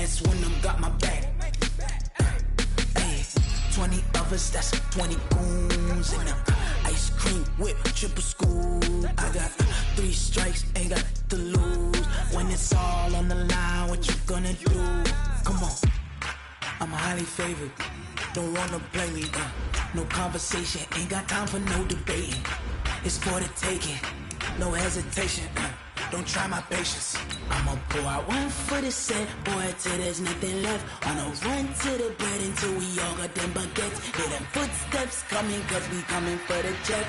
dance when I'm got my back. Hey, 20 of us, that's 20 goons in them. Ice cream whip, triple scoop. I got 3 strikes, ain't got to lose. When it's all on the line, what you gonna do? Come on, I'm highly favored. Don't wanna play me, no conversation, ain't got time for no debating. It's for the taking, no hesitation. Don't try my patience. I'ma pour out one for the set, boy, till there's nothing left. On a run to the bread until we all got them baguettes. Hear them footsteps coming, cause we coming for the check.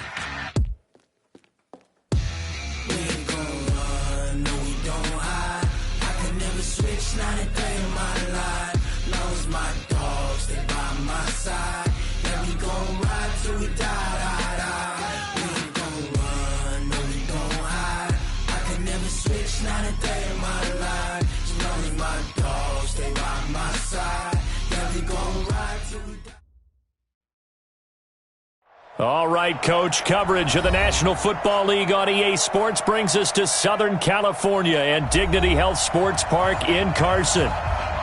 We ain't gon' run, no we don't hide. I could never switch, not a day in my life. Long as my dogs stay by my side. Yeah, we gon' ride till we die. We ain't gon' run, no we don't hide. I could never switch, not a day in my life. As long as my dogs stay by my side. Yeah, we gon' ride till we die. All right, Coach, coverage of the National Football League on EA Sports brings us to Southern California and Dignity Health Sports Park in Carson.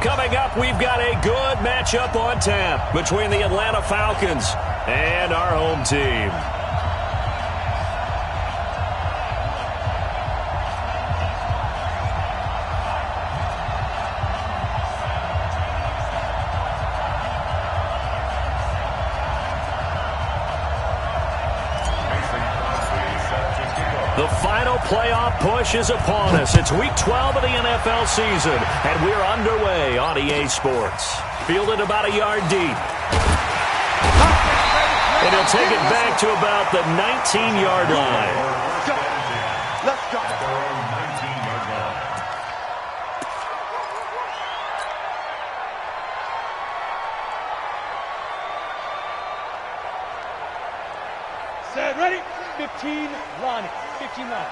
Coming up, we've got a good matchup on tap between the Atlanta Falcons and our home team. The final playoff push is upon us. It's Week 12 of the NFL season, and we're underway on EA Sports. Fielded about a yard deep. And he'll take it back to about the 19-yard line. Let's go. Set, ready? 15, Lonnie. 15 line.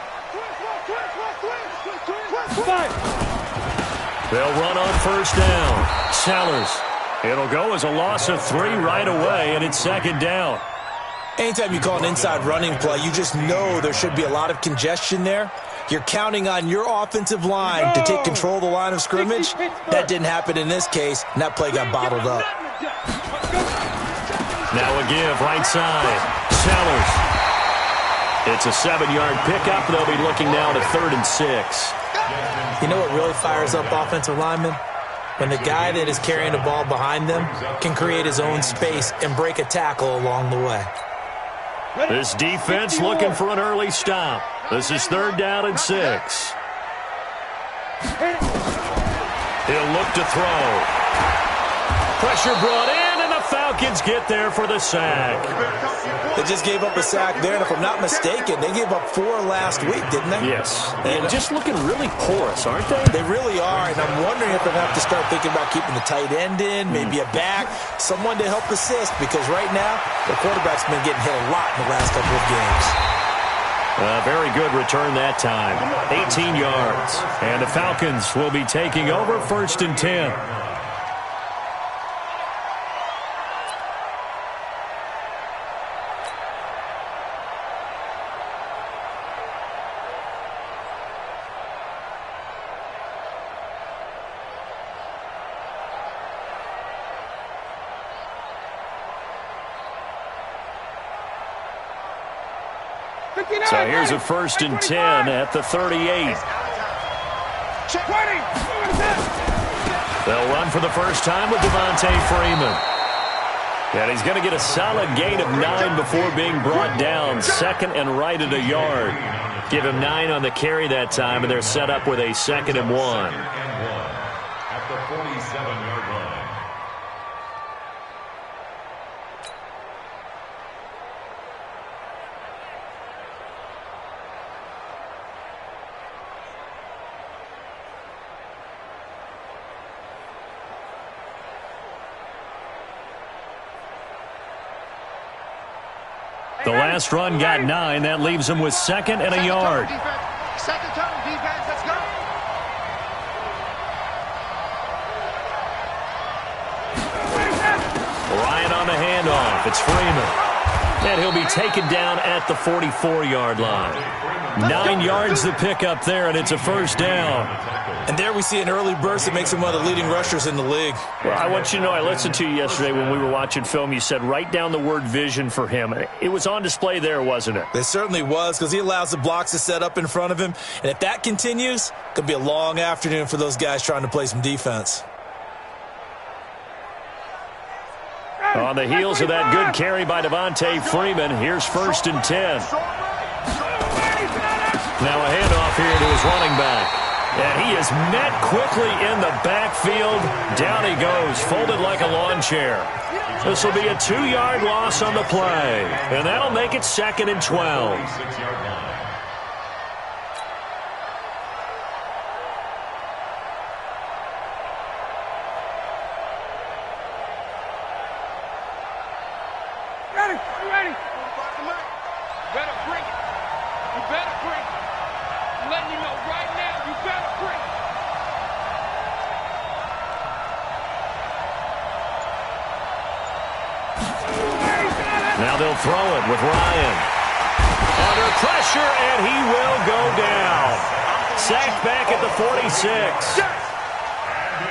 5. They'll run on first down. Sellers. It'll go as a loss of 3 right away, and it's second down. Anytime you call an inside running play, you just know there should be a lot of congestion there. You're counting on your offensive line to take control of the line of scrimmage. That didn't happen in this case, and that play got bottled up. Now a give right side. Sellers. It's a 7-yard pickup. They'll be looking now to 3rd and 6. You know what really fires up offensive linemen? When the guy that is carrying the ball behind them can create his own space and break a tackle along the way. This defense looking for an early stop. This is 3rd down and 6. He'll look to throw. Pressure brought in, and the Falcons get there for the sack. They just gave up a sack there, and if I'm not mistaken, they gave up 4 last week, didn't they? Yes. And just looking really porous, aren't they? They really are, and I'm wondering if they'll have to start thinking about keeping the tight end in, maybe a back, someone to help assist, because right now, the quarterback's been getting hit a lot in the last couple of games. Very good return that time. 18 yards. And the Falcons will be taking over 1st and 10. So here's a 1st and 10 at the 38. They'll run for the first time with Devontae Freeman. And he's going to get a solid gain of 9 before being brought down. 2nd and right at a yard. Give him 9 on the carry that time, and they're set up with a 2nd and 1. At the 47-yard line. The last run got 9. That leaves him with 2nd and a yard. Second tone defense, let's go. Ryan on the handoff. It's Freeman. And he'll be taken down at the 44-yard line. 9 yards the pickup there, and it's a first down. And there we see an early burst that makes him one of the leading rushers in the league. Well, I want you to know, I listened to you yesterday when we were watching film. You said write down the word vision for him. It was on display there, wasn't it? It certainly was, because he allows the blocks to set up in front of him. And if that continues, it could be a long afternoon for those guys trying to play some defense. On the heels of that good carry by Devontae Freeman, here's 1st and 10. Now a handoff here to his running back. And he is met quickly in the backfield. Down he goes, folded like a lawn chair. This will be a 2-yard loss on the play. And that'll make it 2nd and 12. Now they'll throw it with Ryan. Under pressure, and he will go down. Sacked back at the 46.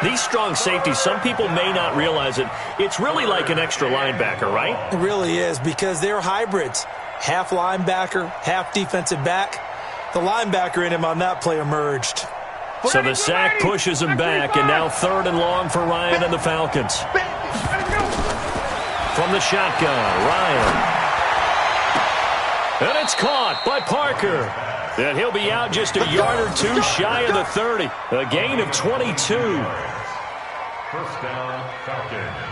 These strong safeties, some people may not realize it. It's really like an extra linebacker, right? It really is, because they're hybrids. Half linebacker, half defensive back. The linebacker in him on that play emerged. So the sack pushes him back, and now 3rd and long for Ryan and the Falcons. From the shotgun, Ryan. And it's caught by Parker. And he'll be out just a yard or two shy of the 30. A gain of 22. First down, Falcons.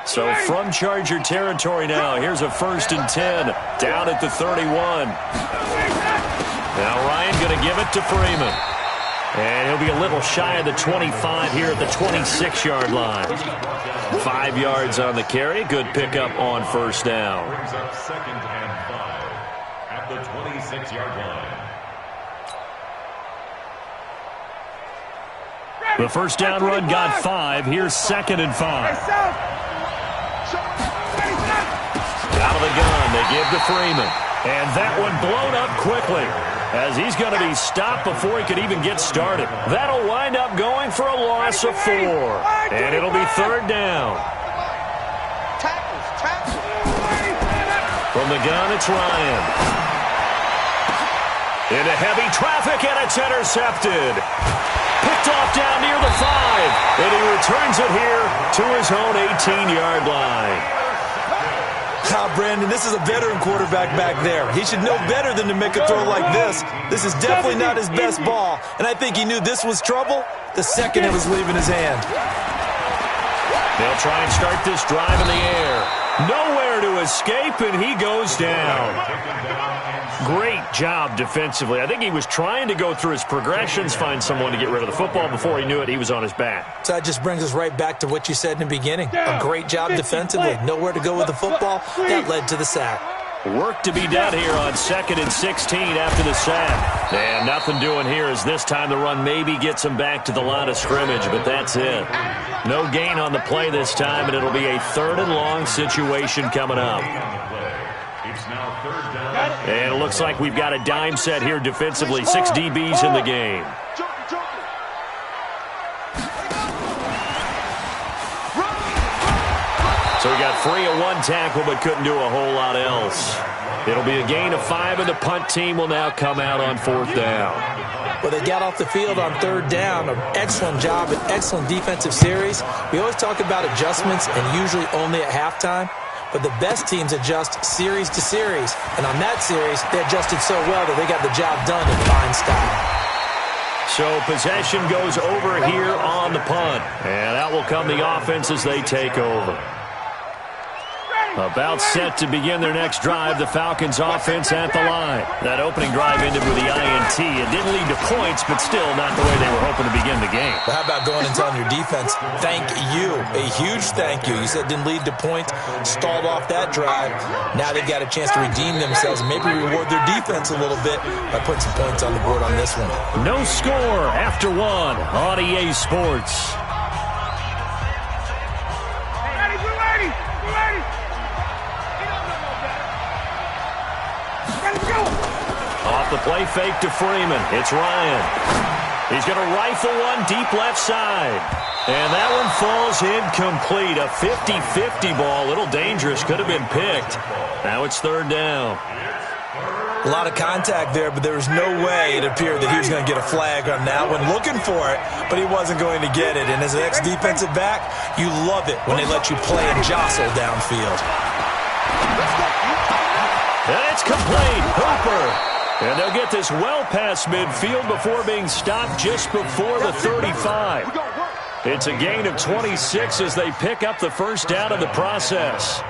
So from Charger territory now, here's a 1st and 10 down at the 31. Now Ryan going to give it to Freeman. And he'll be a little shy of the 25 here at the 26-yard line. 5 yards on the carry. Good pickup on 1st down. Brings up 2nd and 5 at the 26-yard line. The first down run got 5. Here's 2nd and 5. Out of the gun, they give to Freeman. And that one blown up quickly, as he's going to be stopped before he could even get started. That'll wind up going for a loss of 4. And it'll be 3rd down. From the gun, it's Ryan. Into heavy traffic, and it's intercepted. Picked off down near the 5. And he returns it here to his own 18-yard line. Brandon, this is a veteran quarterback back there. He should know better than to make a throw like this. This is definitely not his best ball, and I think he knew this was trouble the second it was leaving his hand. They'll try and start this drive in the air. Nowhere to escape, and he goes down. Great job defensively. I think he was trying to go through his progressions, find someone to get rid of the football. Before he knew it, he was on his back. So that just brings us right back to what you said in the beginning. A great job defensively. Nowhere to go with the football. That led to the sack. Work to be done here on 2nd and 16 after the sack. And nothing doing here as this time the run maybe gets him back to the line of scrimmage, but that's it. No gain on the play this time, and it'll be a 3rd and long situation coming up. And it looks like we've got a dime set here defensively. 6 DBs in the game. So he got free of 1 tackle but couldn't do a whole lot else. It'll be a gain of 5, and the punt team will now come out on 4th down. Well, they got off the field on 3rd down. An excellent job, an excellent defensive series. We always talk about adjustments, and usually only at halftime. But the best teams adjust series to series. And on that series, they adjusted so well that they got the job done in fine style. So possession goes over here on the punt. And out will come the offense as they take over. About set to begin their next drive, the Falcons offense at the line. That opening drive ended with the INT. It didn't lead to points, but still not the way they were hoping to begin the game. But how about going and telling your defense, thank you, a huge thank you. You said it didn't lead to points, stalled off that drive. Now they've got a chance to redeem themselves and maybe reward their defense a little bit by putting some points on the board on this one. No score after one on EA Sports. Off the play fake to Freeman. It's Ryan. He's going to rifle one deep left side. And that one falls incomplete. A 50-50 ball. A little dangerous. Could have been picked. Now it's third down. A lot of contact there, but there was no way it appeared that he was going to get a flag on that one. Looking for it, but he wasn't going to get it. And as an ex-defensive back, you love it when they let you play and jostle downfield. And it's complete. Hooper. And they'll get this well past midfield before being stopped just before the 35. It's a gain of 26 as they pick up the first down in the process.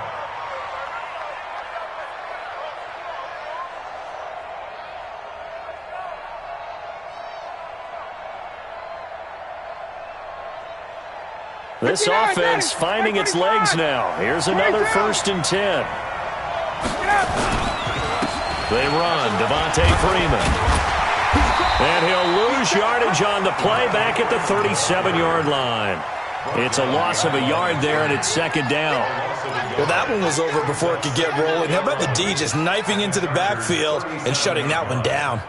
This offense finding its legs now. Here's another 1st and 10. They run. Devontae Freeman. And he'll lose yardage on the play back at the 37-yard line. It's a loss of a yard there, and it's second down. Well, that one was over before it could get rolling. How about the D just knifing into the backfield and shutting that one down?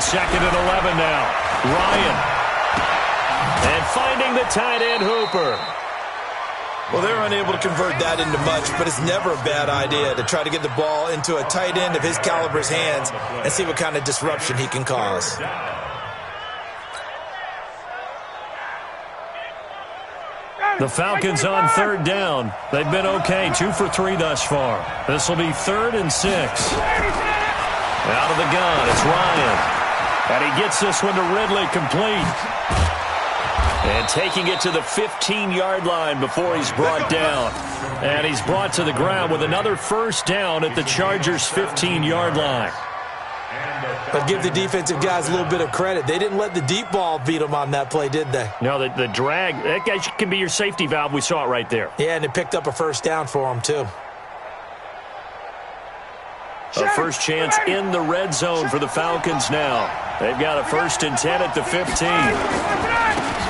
Second and 11 now. Ryan. And finding the tight end, Hooper. Well, they're unable to convert that into much, but it's never a bad idea to try to get the ball into a tight end of his caliber's hands and see what kind of disruption he can cause. The Falcons on third down. They've been okay, 2 for 3 thus far. This will be 3rd and 6. Out of the gun, it's Ryan. And he gets this one to Ridley, complete. And taking it to the 15-yard line before he's brought down. And he's brought to the ground with another first down at the Chargers' 15-yard line. But give the defensive guys a little bit of credit. They didn't let the deep ball beat them on that play, did they? No, the drag, that guy can be your safety valve. We saw it right there. Yeah, and it picked up a first down for him, too. A first chance in the red zone for the Falcons now. They've got a 1st and 10 at the 15.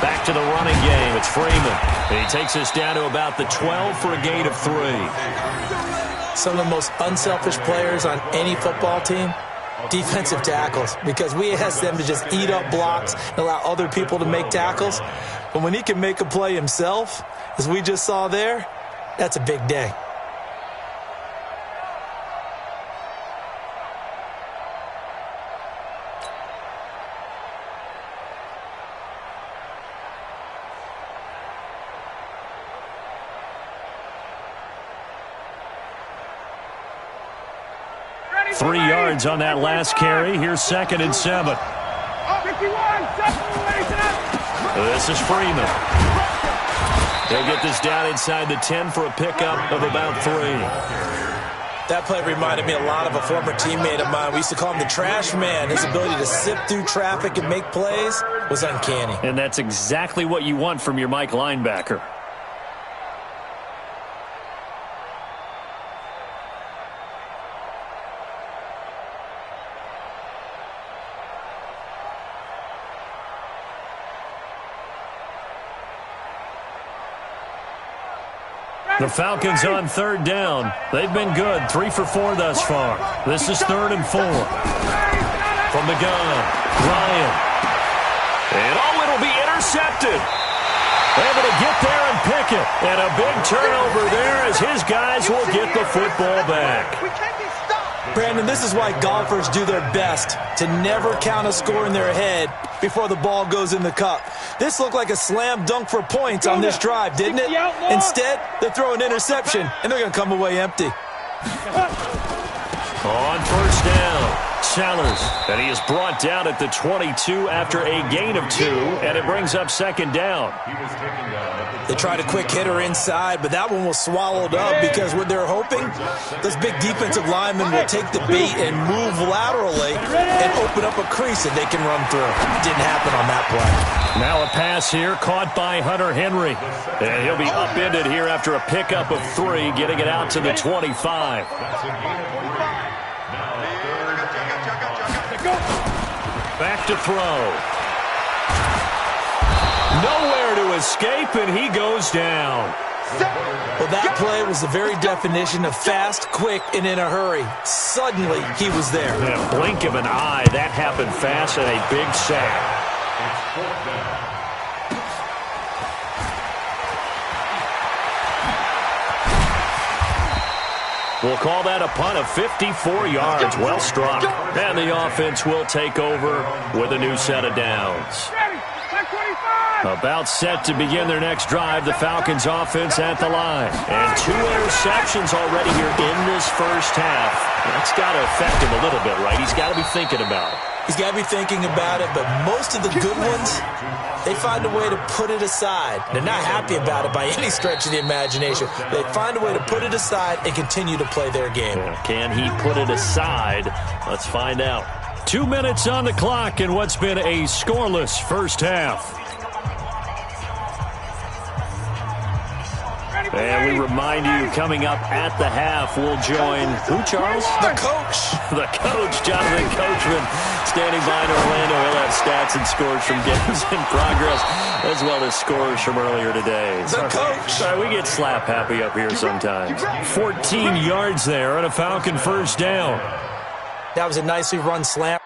Back to the running game. It's Freeman. He takes us down to about the 12 for a gain of 3. Some of the most unselfish players on any football team, defensive tackles, because we ask them to just eat up blocks and allow other people to make tackles. But when he can make a play himself, as we just saw there, that's a big day. Three yards on that last carry. Here's 2nd and 7. This is Freeman. They'll get this down inside the 10 for a pickup of about 3. That play reminded me a lot of a former teammate of mine. We used to call him the trash man. His ability to sift through traffic and make plays was uncanny. And that's exactly what you want from your Mike linebacker. The Falcons on third down. They've been good, 3 for 4 thus far. This is 3rd and 4. From the gun, Ryan. And it'll be intercepted. Able to get there and pick it. And a big turnover there as his guys will get the football back. We can't be stopped. Brandon, this is why golfers do their best to never count a score in their head before the ball goes in the cup. This looked like a slam dunk for points on this drive, didn't it? Instead, they throw an interception, and they're going to come away empty. On first down, Sellers, and he is brought down at the 22 after a gain of 2, and it brings up second down. They tried a quick hitter inside, but that one was swallowed up because what they're hoping, those big defensive linemen will take the bait and move laterally and open up a crease that they can run through. Didn't happen on that play. Now a pass here caught by Hunter Henry. And he'll be upended here after a pickup of 3, getting it out to the 25. Back to throw. Nowhere to escape, and he goes down. Well, that play was the very definition of fast, quick, and in a hurry. Suddenly, he was there. In a blink of an eye, that happened fast and a big sack. We'll call that a punt of 54 yards. Well struck. And the offense will take over with a new set of downs. About set to begin their next drive, the Falcons offense at the line. And 2 interceptions already here in this first half. That's got to affect him a little bit, right? He's got to be thinking about it. He's got to be thinking about it, but most of the good ones, they find a way to put it aside. They're not happy about it by any stretch of the imagination. They find a way to put it aside and continue to play their game. Can he put it aside? Let's find out. 2 minutes on the clock in what's been a scoreless first half. And we remind you, coming up at the half, we'll join who, Charles? The coach. The coach, Jonathan Coachman, standing by in Orlando. He'll have stats and scores from games in progress, as well as scores from earlier today. The coach. Sorry, we get slap happy up here sometimes. 14 yards there on a Falcon first down. That was a nicely run slant.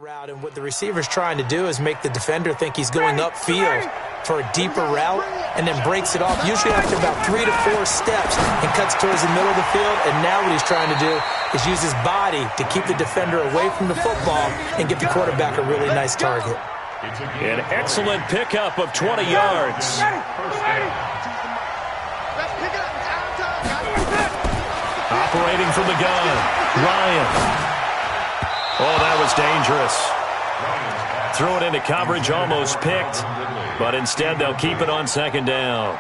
Route, and what the receiver's trying to do is make the defender think he's going upfield for a deeper route and then breaks it off, usually after about 3 to 4 steps, and cuts towards the middle of the field. And now what he's trying to do is use his body to keep the defender away from the football and get the quarterback a really nice target. An excellent pickup of 20 yards. Operating from the gun, Ryan. Oh, that was dangerous. Threw it into coverage, almost picked, but instead they'll keep it on second down.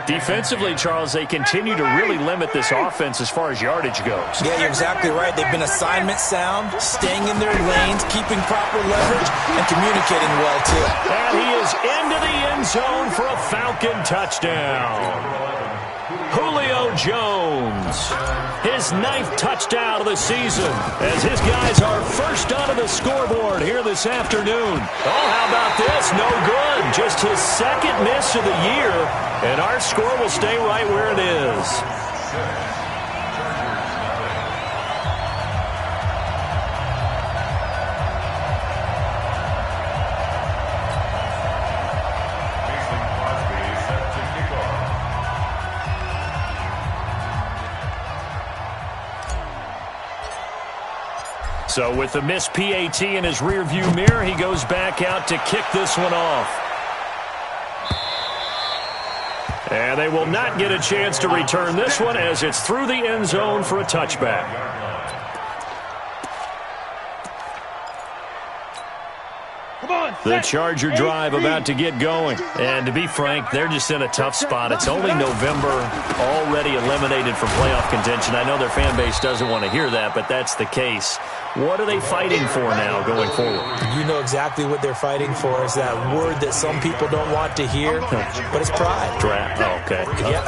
Defensively, Charles, they continue to really limit this offense as far as yardage goes. Yeah, you're exactly right. They've been assignment sound, staying in their lanes, keeping proper leverage, and communicating well, too. And he is into the end zone for a Falcon touchdown. Julio Jones, his 9th touchdown of the season, as his guys are first onto the scoreboard here this afternoon. Oh, how about this? No good. Just his 2nd miss of the year, and our score will stay right where it is. So with the missed PAT in his rearview mirror, he goes back out to kick this one off. And they will not get a chance to return this one as it's through the end zone for a touchback. Come on, The Charger drive about to get going. And to be frank, they're just in a tough spot. It's only November, already eliminated from playoff contention. I know their fan base doesn't want to hear that, but that's the case. What are they fighting for now going forward? You know exactly what they're fighting for. Is that word that some people don't want to hear, but it's pride. Draft. Oh, okay. Yeah.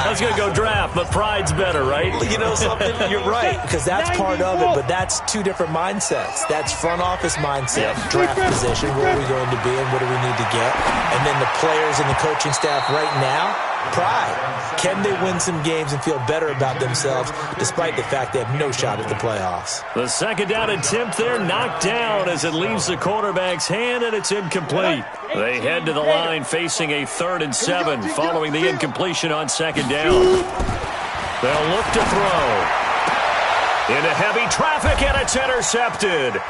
I was going to go draft, but pride's better, right? You know something? You're right, because that's part of it, but that's two different mindsets. That's front office mindset, draft position, where are we going to be and what do we need to get? And then the players and the coaching staff right now, pride. Can they win some games and feel better about themselves despite the fact they have no shot at the playoffs? The second down attempt there knocked down as it leaves the quarterback's hand, and it's incomplete. They head to the line facing a 3rd and 7 following the incompletion on second down. They'll look to throw. Into heavy traffic, and it's intercepted.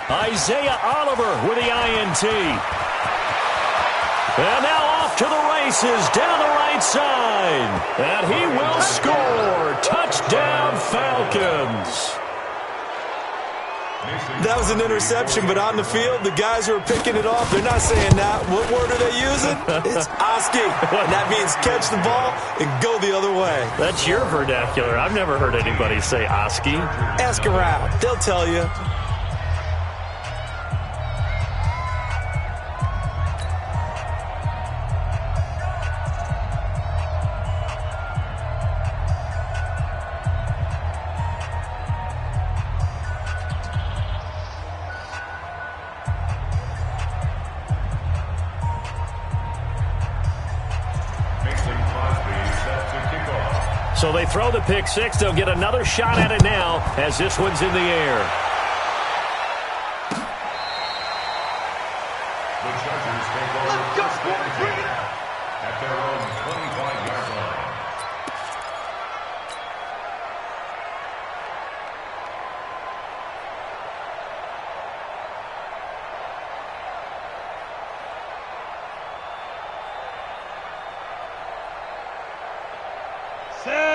Isaiah Oliver with the INT. And now off to the races down the right side. And he will score. Touchdown, Falcons. That was an interception, but on the field, the guys who are picking it off, they're not saying that. What word are they using? It's Oski. And that means catch the ball and go the other way. That's your vernacular. I've never heard anybody say Oski. Ask around. They'll tell you. So they throw the pick six. They'll get another shot at it now as this one's in the air. The Chargers take over first and 10 at their own 25-yard line.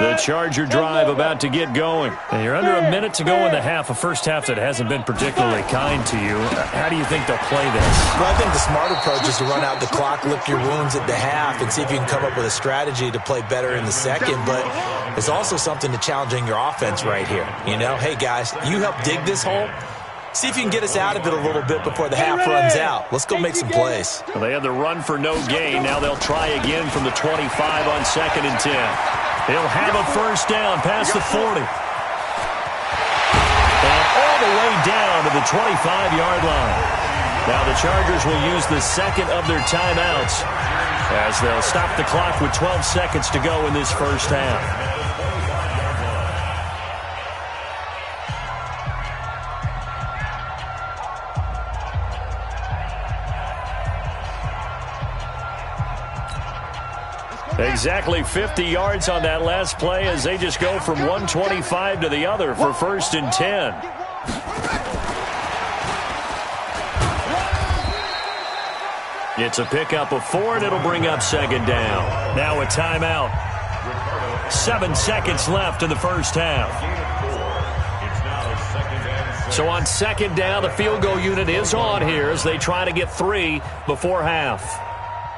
The Charger drive about to get going. And you're under a minute to go in the half, a first half that hasn't been particularly kind to you. How do you think they'll play this? Well, I think the smart approach is to run out the clock, lick your wounds at the half, and see if you can come up with a strategy to play better in the second. But there's also something to challenging your offense right here. You know, hey, guys, you help dig this hole. See if you can get us out of it a little bit before the half runs out. Let's go make some plays. Well, they had the run for no gain. Now they'll try again from the 25 on 2nd and 10. They'll have a first down past the 40. And all the way down to the 25-yard line. Now the Chargers will use the second of their timeouts as they'll stop the clock with 12 seconds to go in this first half. Exactly 50 yards on that last play as they just go from 125 to the other for 1st and 10. It's a pickup of 4, and it'll bring up 2nd down. Now a timeout. 7 seconds left in the first half. So on 2nd down, the field goal unit is on here as they try to get 3 before half.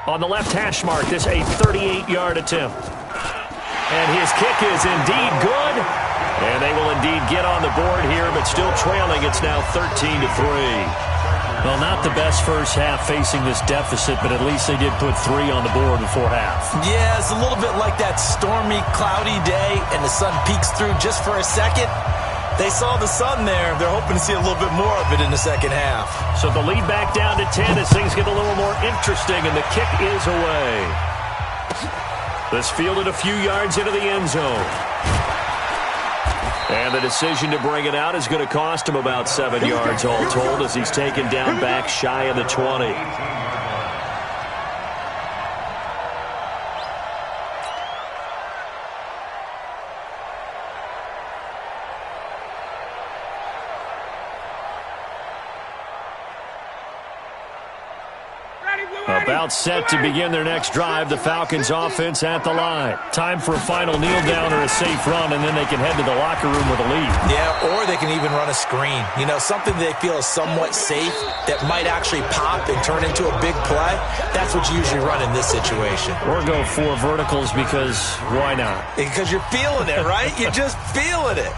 On the left hash mark, this a 38-yard attempt. And his kick is indeed good. And they will indeed get on the board here, but still trailing. It's now 13-3. Well, not the best first half facing this deficit, but at least they did put 3 on the board before half. Yeah, it's a little bit like that stormy, cloudy day, and the sun peeks through just for a second. They saw the sun there. They're hoping to see a little bit more of it in the second half. So the lead back down to 10 as things get a little more interesting, and the kick is away. This fielded a few yards into the end zone. And the decision to bring it out is going to cost him about 7 yards all told as he's taken down back shy of the 20. A About set to begin their next drive, the Falcons offense at the line. Time for a final kneel down or a safe run, and then they can head to the locker room with a lead. Yeah, or they can even run a screen. You know, something they feel is somewhat safe that might actually pop and turn into a big play. That's what you usually run in this situation. Or go 4 verticals because why not? Because you're feeling it, right? You're just feeling it.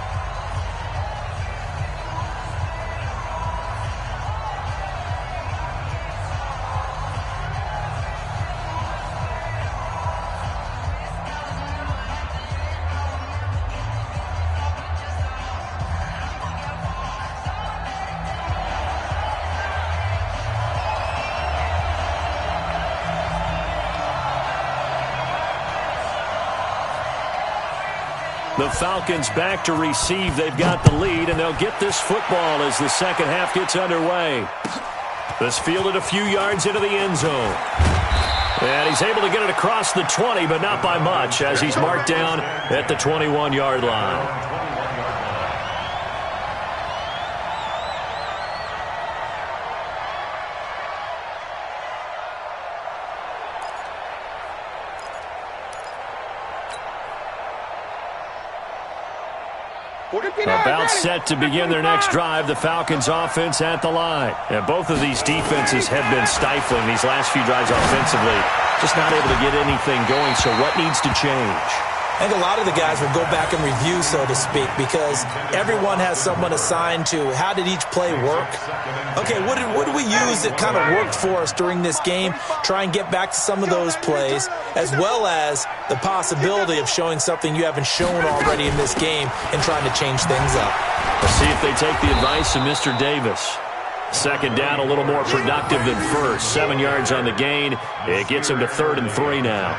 The Falcons back to receive. They've got the lead, and they'll get this football as the second half gets underway. This fielded a few yards into the end zone. And he's able to get it across the 20, but not by much, as he's marked down at the 21-yard line. About set to begin their next drive, the Falcons offense at the line. And both of these defenses have been stifling these last few drives offensively. Just not able to get anything going, so what needs to change? I think a lot of the guys will go back and review, so to speak, because everyone has someone assigned to how did each play work. Okay, what did we use that kind of worked for us during this game? Try and get back to some of those plays, as well as the possibility of showing something you haven't shown already in this game and trying to change things up. Let's see if they take the advice of Mr. Davis. Second down, a little more productive than first. 7 yards on the gain. It gets him to 3rd and 3 now.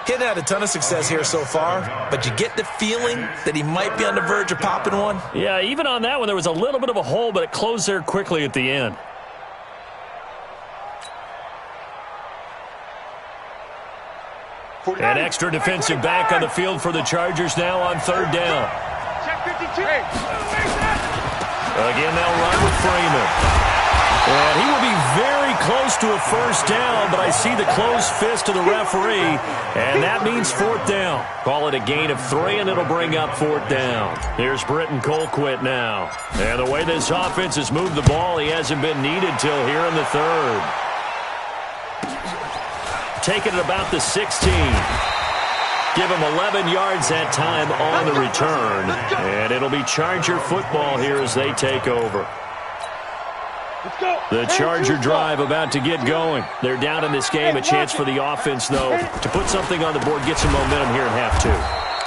He hasn't had a ton of success here so far, but you get the feeling that he might be on the verge of popping one. Yeah, even on that one, there was a little bit of a hole, but it closed there quickly at the end. An extra defensive back on the field for the Chargers now on 3rd down. Again, they'll run with Freeman. And he will be very close to a first down, but I see the closed fist of the referee, and that means 4th down. Call it a gain of 3, and it'll bring up 4th down. Here's Britton Colquitt now. And the way this offense has moved the ball, he hasn't been needed till here in the 3rd. Taking it about the 16. Give him 11 yards that time on the return. And it'll be Charger football here as they take over. The Charger drive about to get going. They're down in this game. A chance for the offense, though, to put something on the board, get some momentum here in half 2.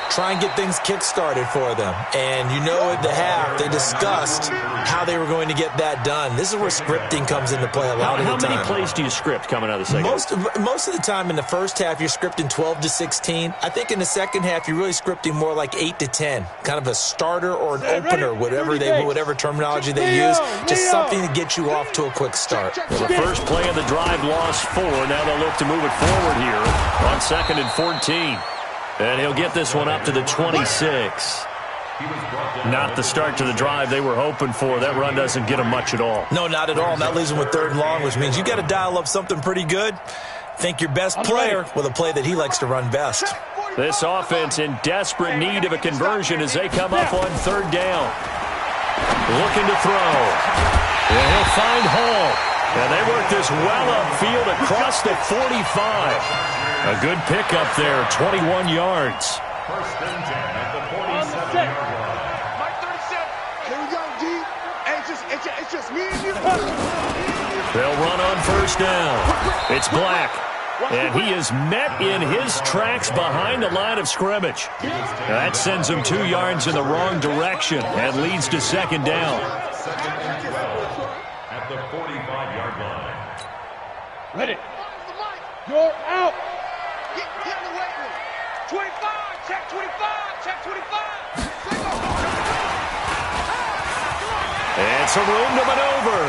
Try and get things kick-started for them. And you know at the half, they discussed how they were going to get that done. This is where scripting comes into play a lot of the time. How many plays do you script coming out of the second half? Most of the time in the first half, you're scripting 12 to 16. I think in the second half, you're really scripting more like 8 to 10. Kind of a starter or an opener, whatever terminology they use. Just something to get you off to a quick start. Well, the first play of the drive lost 4. Now they'll look to move it forward here on 2nd and 14. And he'll get this one up to the 26. Not the start to the drive they were hoping for. That run doesn't get them much at all. No, not at all. And that leaves them with 3rd and long, which means you got to dial up something pretty good. Think your best player with a play that he likes to run best. This offense in desperate need of a conversion as they come up on 3rd down. Looking to throw. And he'll find Hall. And they work this well upfield across the 45. A good pickup there, 21 yards. 1st and 10 at the 47-yard line. Mike 37. Here we go, D. Hey, it's just me and you. They'll run on 1st down. It's Black. And he is met in his tracks behind the line of scrimmage. That sends him 2 yards in the wrong direction and leads to 2nd down. 2nd and 12 at the 45-yard line. Ready. You're out. Get in the weight room. 25. Check 25. Check 25. And some room to maneuver.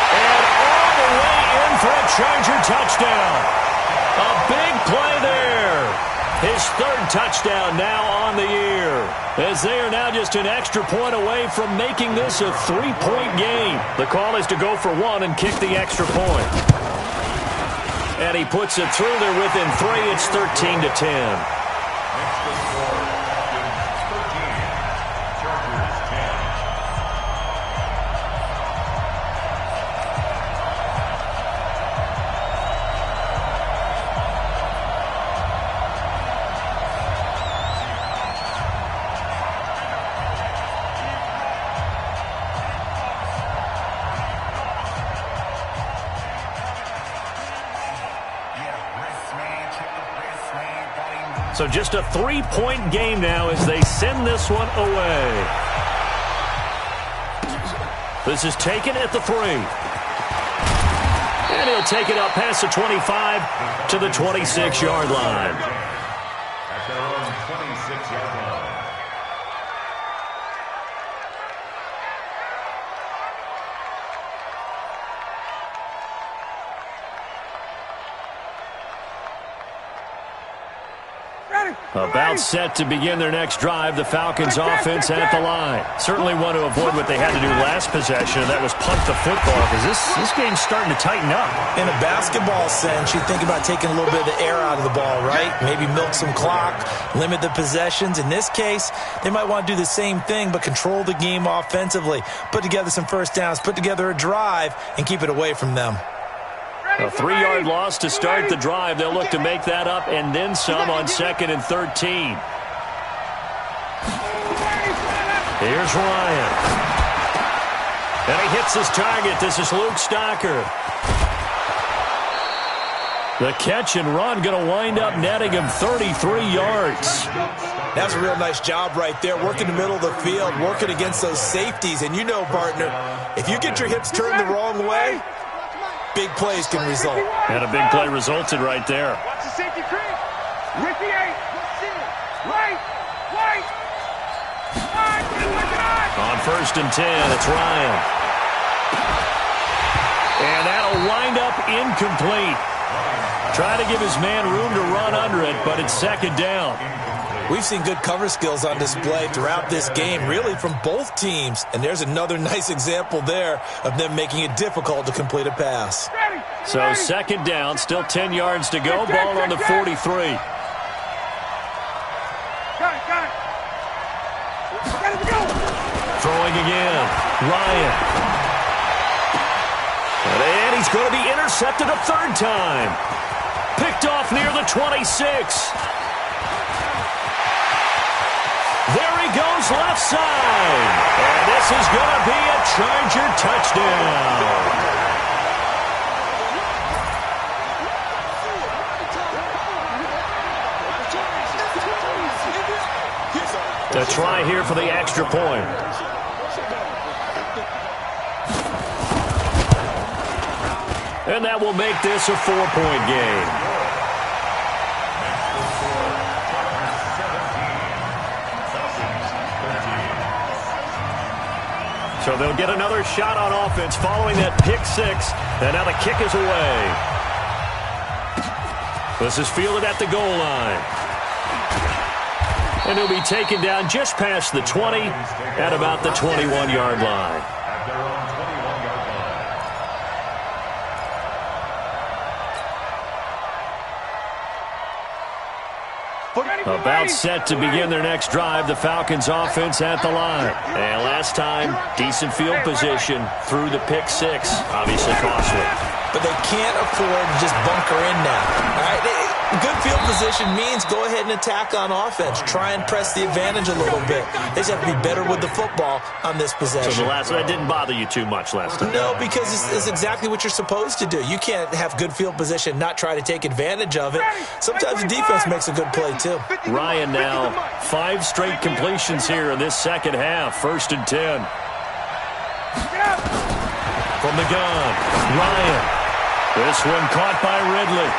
And all the way in for a Charger touchdown. A big play there. His third touchdown now on the year, as they are now just an extra point away from making this a 3-point game. The call is to go for one and kick the extra point. And he puts it through. They're within 3. It's 13-10. So just a 3-point game now as they send this one away. This is taken at the 3. And he'll take it up past the 25 to the 26-yard line. At their own 26-yard line. About set to begin their next drive, the Falcons offense at the line. Certainly want to avoid what they had to do last possession, and that was punt the football, because this game's starting to tighten up. In a basketball sense, you think about taking a little bit of the air out of the ball, right? Maybe milk some clock, limit the possessions. In this case, they might want to do the same thing, but control the game offensively. Put together some first downs, put together a drive, and keep it away from them. A 3-yard loss to start the drive. They'll look to make that up and then some on 2nd and 13. Here's Ryan. And he hits his target. This is Luke Stocker. The catch and run going to wind up netting him 33 yards. That's a real nice job right there, working the middle of the field, working against those safeties. And you know, partner, if you get your hips turned the wrong way, big plays can result. And a big play resulted right there. Watch the safety creep. With the 8. Right. On 1st and 10, it's Ryan. And that'll wind up incomplete. Try to give his man room to run under it, but it's 2nd down. We've seen good cover skills on display throughout this game, really from both teams. And there's another nice example there of them making it difficult to complete a pass. So 2nd down, still 10 yards to go. Ball on the 43. Got it. Throwing again. Ryan. And he's going to be intercepted a 3rd time. Picked off near the 26. There he goes left side. And this is going to be a Charger touchdown. A try here for the extra point. And that will make this a 4-point game. So they'll get another shot on offense following that pick 6. And now the kick is away. This is fielded at the goal line. And he'll be taken down just past the 20 at about the 21-yard line. At their own 21-yard line. About set to begin their next drive, the Falcons offense at the line. And last time, decent field position through the pick 6. Obviously costly. But they can't afford to just bunker in now. All right? Good field position means go ahead and attack on offense. Try and press the advantage a little bit. They just have to be better with the football on this possession. So that didn't bother you too much last time? No, because it's exactly what you're supposed to do. You can't have good field position, not try to take advantage of it. Sometimes the defense makes a good play, too. Ryan now, 5 straight completions here in this second half. 1st and 10. From the gun, Ryan. This one caught by Ridley.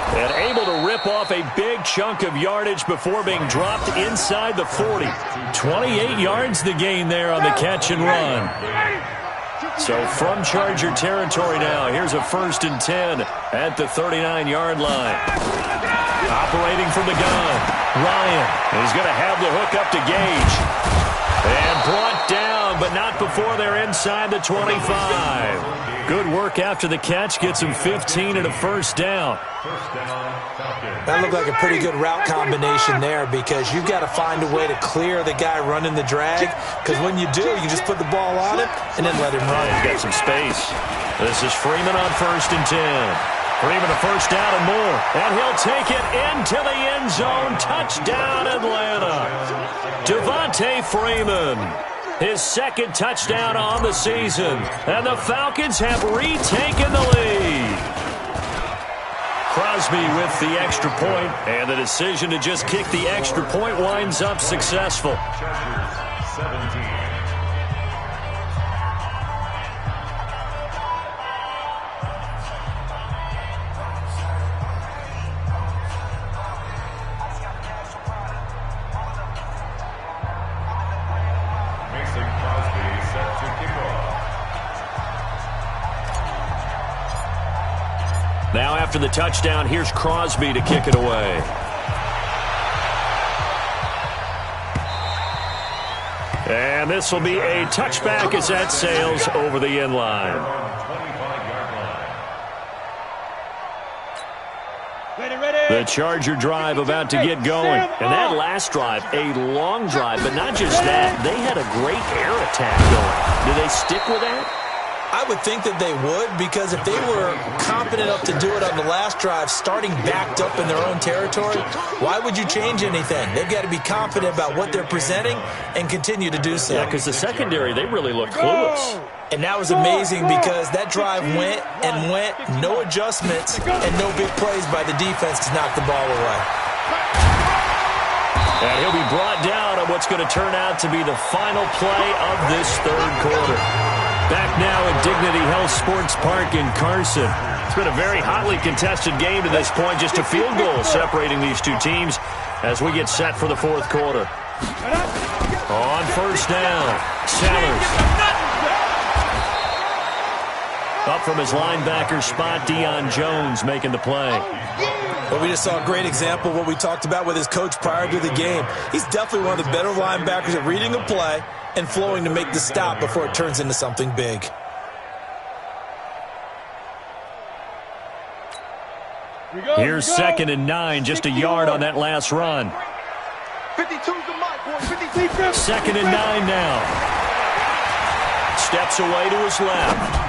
And able to rip off a big chunk of yardage before being dropped inside the 40. 28 yards the gain there on the catch and run. So from Charger territory now, here's a 1st and 10 at the 39-yard line. Operating from the gun, Ryan is going to have the hook up to Gage. And brought down, but not before they're inside the 25. Good work after the catch. Gets him 15 and a first down. That looked like a pretty good route combination there because you've got to find a way to clear the guy running the drag, because when you do, you just put the ball on him and then let him run. He's got some space. This is Freeman on 1st and 10. Freeman a first down and more, and he'll take it into the end zone. Touchdown, Atlanta. Devontae Freeman, his 2nd touchdown on the season, and the Falcons have retaken the lead. Crosby with the extra point, and the decision to just kick the extra point winds up successful. Now after the touchdown, here's Crosby to kick it away. And this will be a touchback as that sails over the end line. The Charger drive about to get going. And that last drive, a long drive, but not just that. They had a great air attack going. Do they stick with that? I would think that they would, because if they were competent enough to do it on the last drive, starting backed up in their own territory, why would you change anything? They've got to be confident about what they're presenting and continue to do so. Yeah, because the secondary, they really look clueless. And that was amazing because that drive went and went, no adjustments, and no big plays by the defense to knock the ball away. And he'll be brought down on what's going to turn out to be the final play of this 3rd quarter. Back now at Dignity Health Sports Park in Carson. It's been a very hotly contested game to this point. Just a field goal separating these two teams as we get set for the 4th quarter. On 1st down, Sellers. Up from his linebacker spot, Deion Jones making the play. Well, we just saw a great example of what we talked about with his coach prior to the game. He's definitely one of the better linebackers at reading a play and flowing to make the stop before it turns into something big. Here's 2nd and 9, just a yard on that last run. 52's the mark, boy. 2nd and 9 now. Steps away to his left.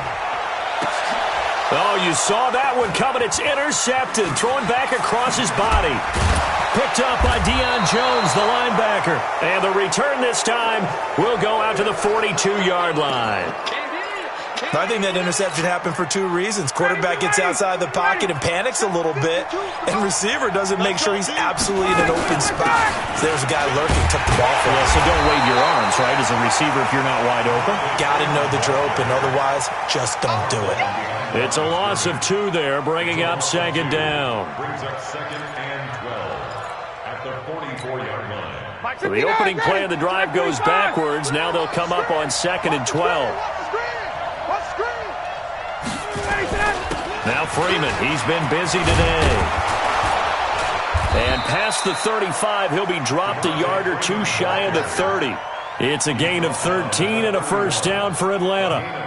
Oh, you saw that one coming. It's intercepted. Thrown back across his body. Picked up by Deion Jones, the linebacker. And the return this time will go out to the 42-yard line. I think that interception happened for 2 reasons. Quarterback gets outside the pocket and panics a little bit, and receiver doesn't make sure he's absolutely in an open spot. So there's a guy lurking, took the ball from him. So don't wave your arms, right, as a receiver if you're not wide open. Got to know that you're open. Otherwise, just don't do it. It's a loss of 2 there, bringing up 2nd down. Brings up 2nd and 12 at the 44-yard line. So the opening play of the drive goes backwards. Now they'll come up on 2nd and 12. Now Freeman, he's been busy today. And past the 35, he'll be dropped a yard or 2 shy of the 30. It's a gain of 13 and a first down for Atlanta.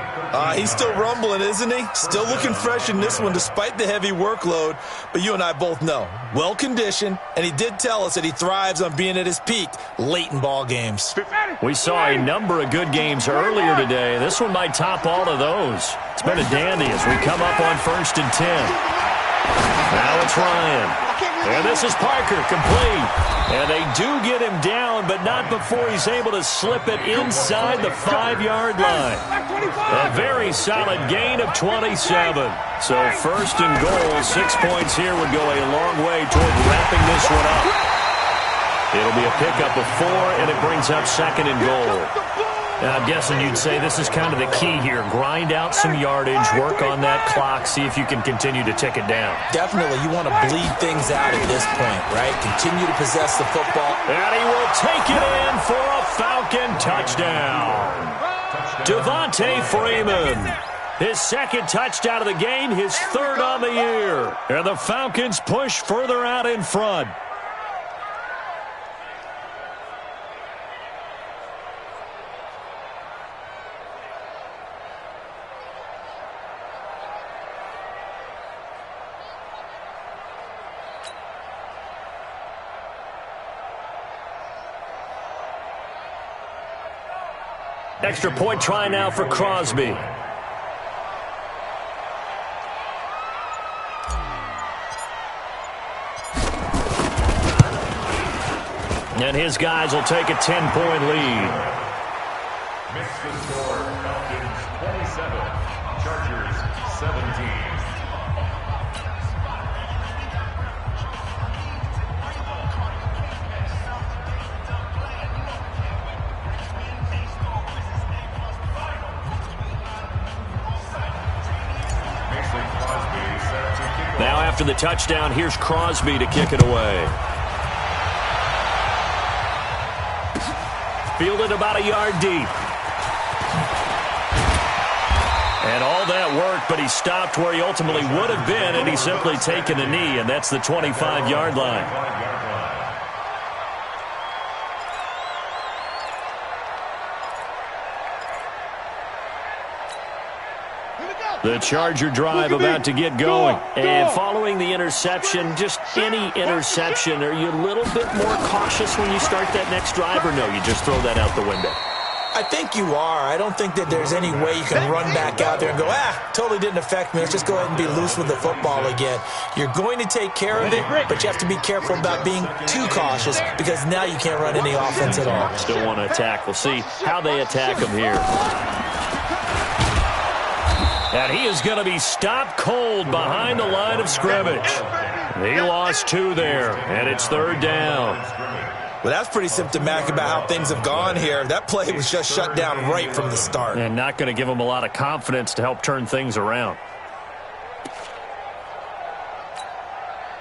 He's still rumbling, isn't he? Still looking fresh in this one despite the heavy workload. But you and I both know, well-conditioned, and he did tell us that he thrives on being at his peak late in ball games. We saw a number of good games earlier today. This one might top all of those. It's been a dandy as we come up on 1st and 10. Now it's Ryan. And this is Parker, complete. And they do get him down, but not before he's able to slip it inside the 5-yard line. A very solid gain of 27. So 1st and goal, 6 points here would go a long way toward wrapping this one up. It'll be a pickup of 4, and it brings up 2nd and goal. I'm guessing you'd say this is kind of the key here. Grind out some yardage, work on that clock, see if you can continue to tick it down. Definitely. You want to bleed things out at this point, right? Continue to possess the football. And he will take it in for a Falcon touchdown. Devontae Freeman. His second touchdown of the game, his third on the year. And the Falcons push further out in front. Extra point try now for Crosby. And his guys will take a 10-point lead. Makes the score Falcons 27, Chargers 17. Now after the touchdown, here's Crosby to kick it away. Fielded about a yard deep. And all that work, but he stopped where he ultimately would have been, and he's simply taken a knee, and that's the 25-yard line. The Charger drive about to get going. And following the interception, just any interception, are you a little bit more cautious when you start that next drive, or no, you just throw that out the window? I think you are. I don't think that there's any way you can run back out there and go, totally didn't affect me. Let's just go ahead and be loose with the football again. You're going to take care of it, but you have to be careful about being too cautious because now you can't run any offense at all. Still want to attack. We'll see how they attack him here. And he is going to be stopped cold behind the line of scrimmage. He lost 2 there, and it's 3rd down. Well, that's pretty symptomatic about how things have gone here. That play was just shut down right from the start. And not going to give him a lot of confidence to help turn things around.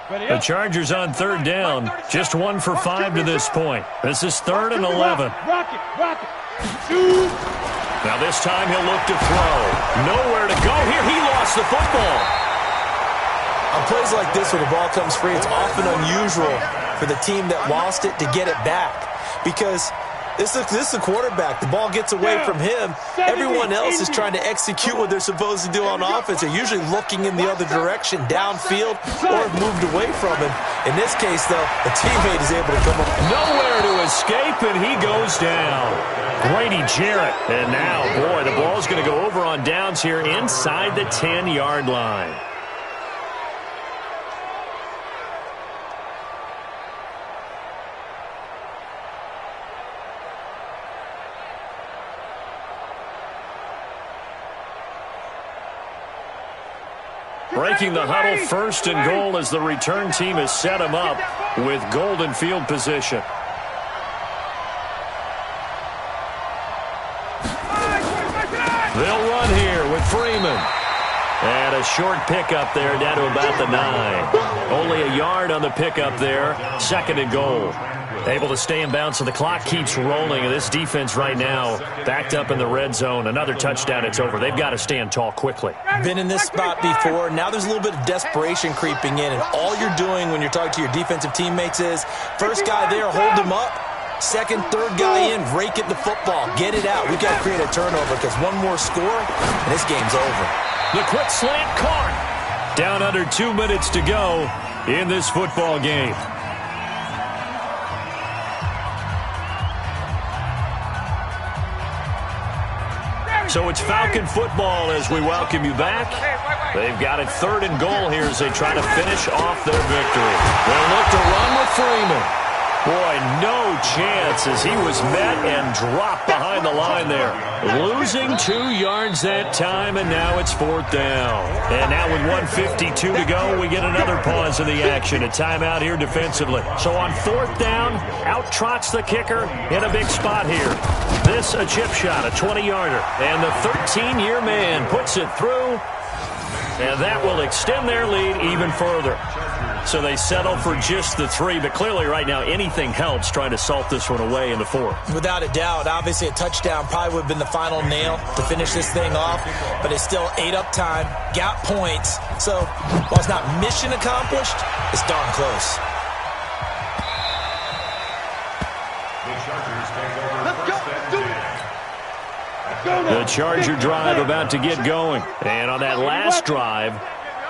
The Chargers on 3rd down, just 1 for 5 to this point. This is 3rd and 11. Rocket. Shoot. Now this time he'll look to throw. Nowhere to go here. He lost the football. On plays like this where the ball comes free, it's often unusual for the team that lost it to get it back. Because this is a quarterback. The ball gets away from him. Everyone else is trying to execute what they're supposed to do on offense. They're usually looking in the other direction, downfield, or have moved away from him. In this case, though, a teammate is able to come up. Nowhere to escape, and he goes down. Grady Jarrett. And now, boy, the ball's going to go over on downs here inside the 10-yard line. Breaking the huddle, 1st and goal as the return team has set him up with golden field position. They'll run here with Freeman. And a short pickup there down to about the 9. Only a yard on the pickup there. 2nd and goal. Able to stay in bounds, so the clock keeps rolling. And this defense right now backed up in the red zone. Another touchdown, it's over. They've got to stand tall quickly. Been in this spot before. Now there's a little bit of desperation creeping in. And all you're doing when you're talking to your defensive teammates is, first guy there, hold him up. 2nd, 3rd guy in, rake it the football. Get it out. We've got to create a turnover because one more score, and this game's over. The quick slant caught. Down under 2 minutes to go in this football game. So it's Falcon football as we welcome you back. They've got it 3rd and goal here as they try to finish off their victory. They'll look to run with Freeman. Boy, no chance as he was met and dropped behind the line there. Losing 2 yards that time, and now it's 4th down. And now with 1:52 to go, we get another pause in the action. A timeout here defensively. So on 4th down, out trots the kicker in a big spot here. This a chip shot, a 20-yarder. And the 13-year man puts it through, and that will extend their lead even further. So they settle for just the 3, but clearly right now anything helps trying to salt this one away in the 4th. Without a doubt, obviously a touchdown probably would have been the final nail to finish this thing off, but it's still ate up time, got points. So while it's not mission accomplished, it's darn close. The Charger drive about to get going. And on that last drive,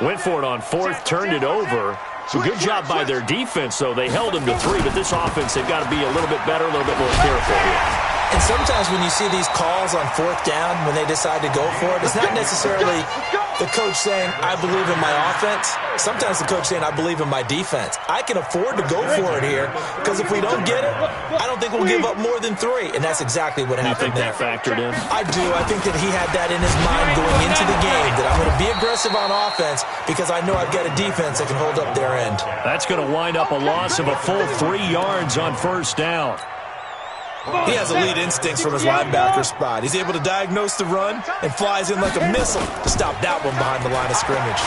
went for it on 4th, turned it over. So good job by their defense, though. They held them to 3, but this offense, they've got to be a little bit better, a little bit more careful here. And sometimes when you see these calls on 4th down, when they decide to go for it, it's not necessarily the coach saying, I believe in my offense. Sometimes the coach saying, I believe in my defense. I can afford to go for it here because if we don't get it, I don't think we'll give up more than 3. And that's exactly what happened there. You think that factored in? I do. I think that he had that in his mind going into the game, that I'm going to be aggressive on offense because I know I've got a defense that can hold up their end. That's going to wind up a loss of a full 3 yards on 1st down. He has elite instincts from his linebacker spot. He's able to diagnose the run and flies in like a missile to stop that one behind the line of scrimmage.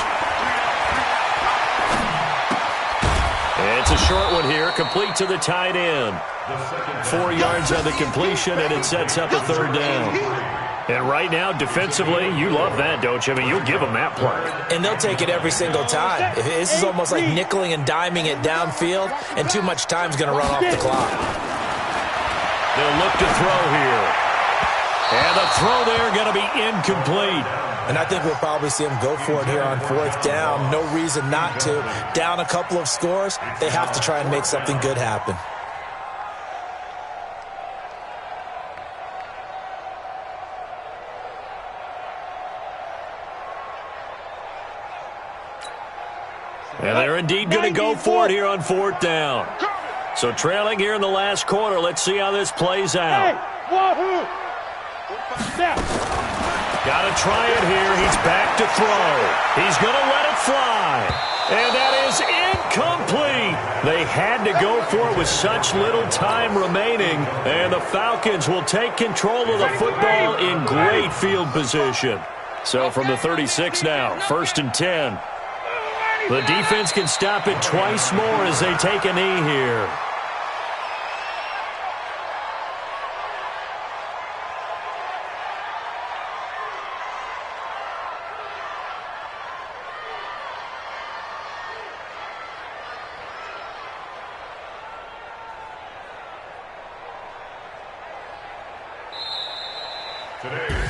It's a short one here, complete to the tight end. 4 yards on the completion, and it sets up a 3rd down. And right now, defensively, you love that, don't you? I mean, you'll give them that play. And they'll take it every single time. This is almost like nickeling and diming it downfield, and too much time's going to run off the clock. They'll look to throw here. And the throw there going to be incomplete. And I think we'll probably see him go for it here on 4th down. No reason not to. Down a couple of scores, they have to try and make something good happen. And they're indeed going to go for it here on 4th down. So trailing here in the last quarter. Let's see how this plays out. Got to try it here. He's back to throw. He's going to let it fly. And that is incomplete. They had to go for it with such little time remaining. And the Falcons will take control of the football in great field position. So from the 36 now, 1st and 10. The defense can stop it twice more as they take a knee here.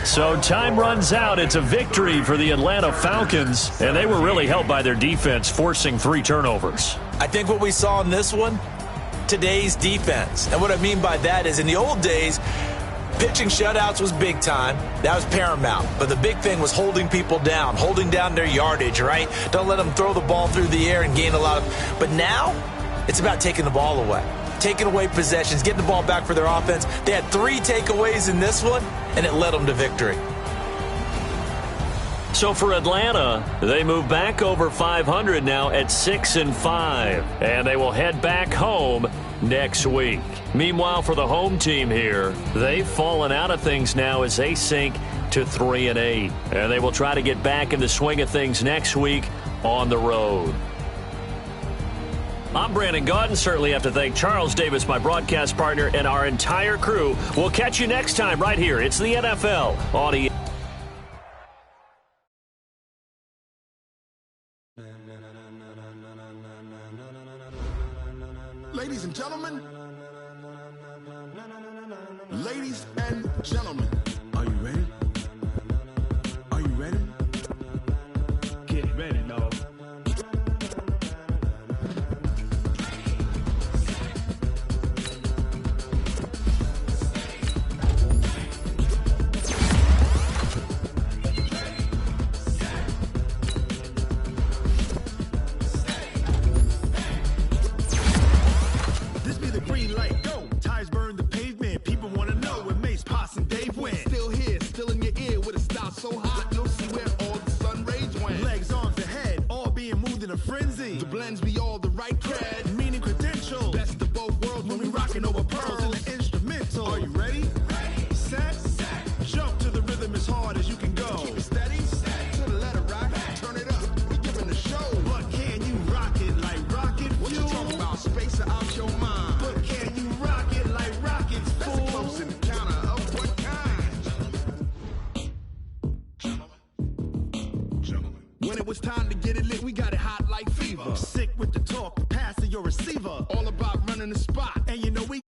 So time runs out. It's a victory for the Atlanta Falcons, and they were really helped by their defense, forcing 3 turnovers. I think what we saw in this one, today's defense. And what I mean by that is in the old days, pitching shutouts was big time. That was paramount. But the big thing was holding people down, holding down their yardage, right? Don't let them throw the ball through the air and gain a lot of... But now, it's about taking the ball away. Taking away possessions, getting the ball back for their offense. They had 3 takeaways in this one, and it led them to victory. So for Atlanta, they move back over 500 now at 6-5, and they will head back home next week. Meanwhile, for the home team here, they've fallen out of things now as they sink to 3-8, and they will try to get back in the swing of things next week on the road. I'm Brandon Gaudin. Certainly have to thank Charles Davis, my broadcast partner, and our entire crew. We'll catch you next time right here. It's the NFL on ESPN. Ladies and gentlemen, ladies and gentlemen, are you ready? Are you ready? Get ready, dog. Like When it was time to get it lit, we got it hot like fever. Sick with the talk, the pass of your receiver. All about running the spot. And you know we